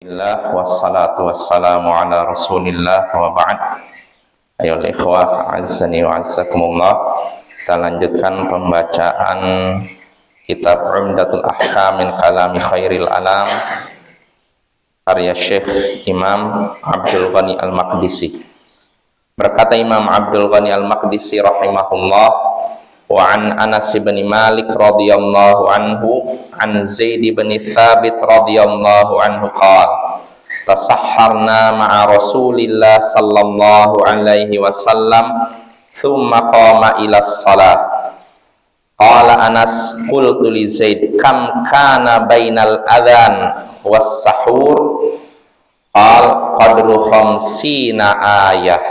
Alhamdulillah wassalatu wassalamu ala Rasulillah wa ba'd. Ayolah ikhwah azzani wa azzakumullah. Kita lanjutkan pembacaan kitab Umdatul Ahkam min kalami khairil alam karya Syekh Imam Abdul Ghani Al-Maqdisi. Berkata Imam Abdul Ghani Al-Maqdisi rahimahullah, wa an Anas bin Malik radhiyallahu anhu an Zaid bin Thabit radhiyallahu anhu qala tasahharna ma'a Rasulillah sallallahu alaihi wasallam thumma qama ila shalah. Qala Anas qultu li Zaid kam kana bainal adhan was sahur? Qala qadru khamsina ayah.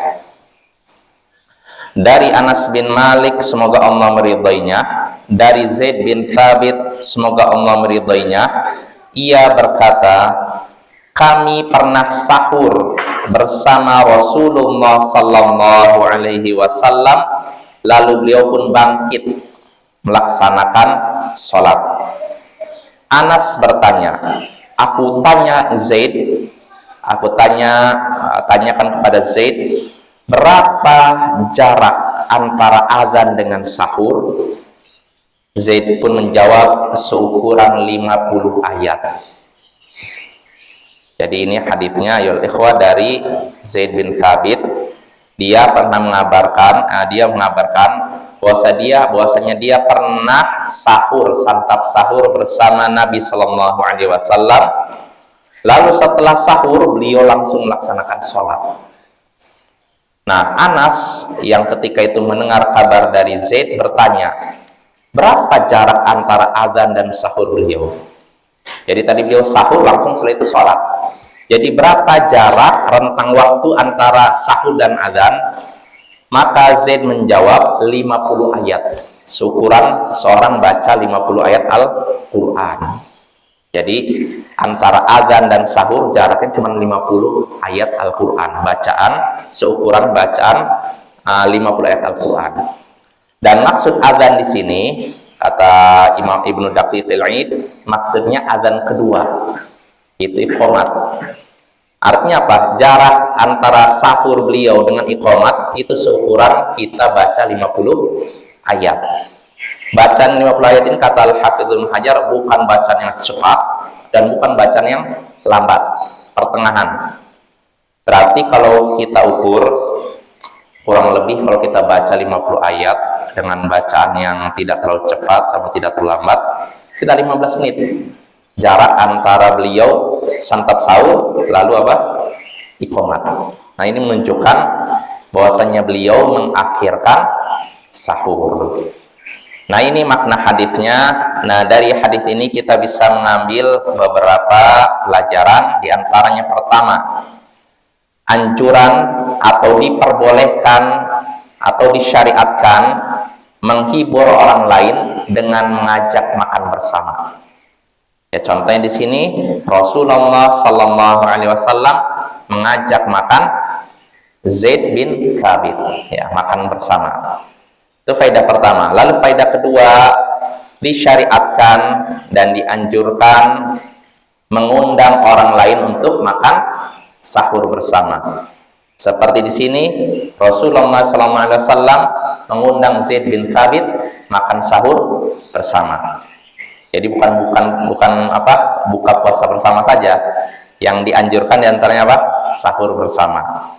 Dari Anas bin Malik, semoga Allah meridainya, dari Zaid bin Thabit, semoga Allah meridainya, ia berkata, kami pernah sahur bersama Rasulullah sallallahu alaihi wasallam, lalu beliau pun bangkit melaksanakan sholat. Anas bertanya, aku tanyakan kepada Zaid, berapa jarak antara azan dengan sahur? Zaid pun menjawab, seukuran 50 ayat. Jadi ini hadisnya ayol ikhwah dari Zaid bin Thabit. Dia pernah mengabarkan, bahwasanya dia pernah santap sahur bersama Nabi Sallallahu Alaihi Wasallam. Lalu setelah sahur beliau langsung melaksanakan sholat. Nah, Anas yang ketika itu mendengar kabar dari Zaid bertanya, berapa jarak antara azan dan sahur beliau? Jadi tadi beliau sahur langsung setelah itu sholat. Jadi berapa jarak rentang waktu antara sahur dan azan? Maka Zaid menjawab 50 ayat. Seukuran seorang baca 50 ayat Al-Quran. Jadi antara azan dan sahur jaraknya cuma 50 ayat Al-Quran, seukuran bacaan 50 ayat Al-Quran. Dan maksud azan di sini, kata Imam Ibnu Daqiqil Aid, maksudnya azan kedua, itu iqamat. Artinya apa? Jarak antara sahur beliau dengan iqamat itu seukuran kita baca 50 ayat. Bacaan 50 ayat ini kata Al-Hafidhul Hajar bukan bacaan yang cepat dan bukan bacaan yang lambat, pertengahan. Berarti kalau kita ukur kurang lebih kalau kita baca 50 ayat dengan bacaan yang tidak terlalu cepat sama tidak terlalu lambat, kita 15 menit. Jarak antara beliau santap sahur lalu apa? Iqamat. Nah, ini menunjukkan bahwasannya beliau mengakhirkan sahur. Nah, ini makna hadisnya. Nah, dari hadis ini kita bisa mengambil beberapa pelajaran. Di antaranya pertama, anjuran atau diperbolehkan atau disyariatkan menghibur orang lain dengan mengajak makan bersama. Ya, contohnya di sini Rasulullah Sallallahu Alaihi Wasallam mengajak makan Zaid bin Thabit, ya, makan bersama. Itu faedah pertama. Lalu faedah kedua, disyariatkan dan dianjurkan mengundang orang lain untuk makan sahur bersama. Seperti di sini Rasulullah SAW mengundang Zaid bin Thabit makan sahur bersama. Jadi buka puasa bersama saja. Yang dianjurkan diantaranya apa? Sahur bersama.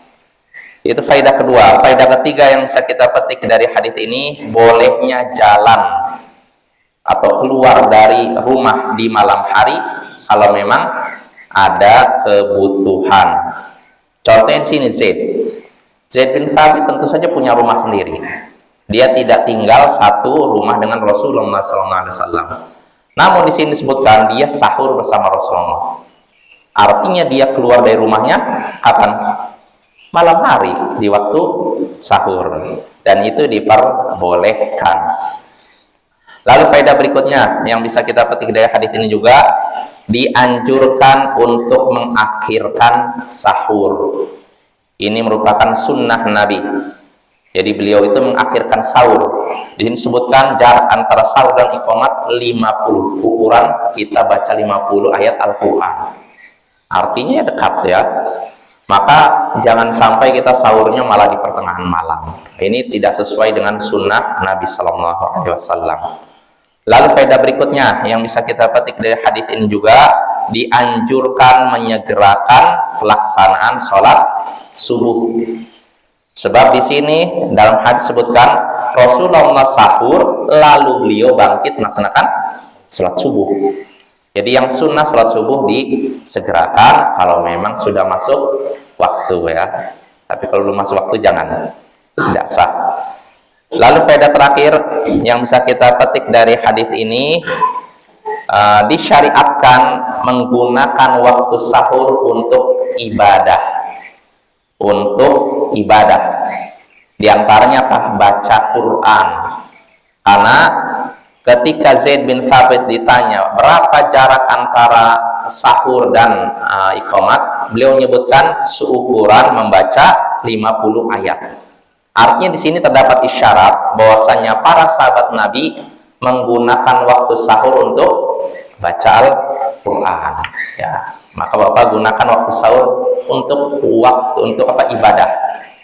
Itu faedah kedua. Faedah ketiga yang bisa kita petik dari hadis ini, bolehnya jalan atau keluar dari rumah di malam hari kalau memang ada kebutuhan. Contohnya di sini Zaid bin Thabit tentu saja punya rumah sendiri. Dia tidak tinggal satu rumah dengan Rasulullah SAW. Namun di sini disebutkan dia sahur bersama Rasulullah. Artinya dia keluar dari rumahnya kapan? Malam hari, di waktu sahur, dan itu diperbolehkan. Lalu faedah berikutnya yang bisa kita petik dari hadis ini juga, dianjurkan untuk mengakhirkan sahur. Ini merupakan sunnah Nabi. Jadi beliau itu mengakhirkan sahur. Di sini disebutkan jarak antara sahur dan iqamat 50. Ukuran kita baca 50 ayat Al-Quran. artinya dekat ya. Maka jangan sampai kita sahurnya malah di pertengahan malam. Ini tidak sesuai dengan sunnah Nabi Sallallahu Alaihi Wasallam. Lalu faedah berikutnya yang bisa kita petik dari hadis ini juga, dianjurkan menyegerakan pelaksanaan sholat subuh. Sebab di sini dalam hadis sebutkan Rasulullah sahur lalu beliau bangkit melaksanakan sholat subuh. Jadi yang sunnah sholat subuh disegerakan kalau memang sudah masuk waktu ya. Tapi kalau belum masuk waktu jangan, tidak sah. Lalu faedah terakhir yang bisa kita petik dari hadis ini, disyariatkan menggunakan waktu sahur untuk ibadah. Untuk ibadah. Di antaranya apa? Baca Quran. Karena ketika Zaid bin Thabit ditanya berapa jarak antara sahur dan iqamat, beliau menyebutkan seukuran membaca 50 ayat. Artinya di sini terdapat isyarat bahwasanya para sahabat Nabi menggunakan waktu sahur untuk baca Al-Quran. Ya, maka Bapak gunakan waktu sahur untuk ibadah,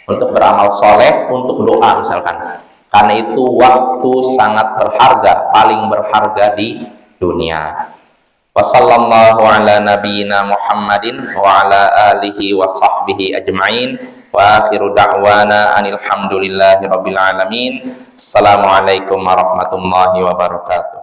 untuk beramal soleh, untuk doa misalkan. Karena itu waktu sangat berharga, paling berharga di dunia. Wassallallahu ala nabiyyina Muhammadin wa ala alihi wa sahbihi ajma'in. Wa akhiru da'wana anil hamdulillahi rabbil alamin. Assalamualaikum warahmatullahi wabarakatuh.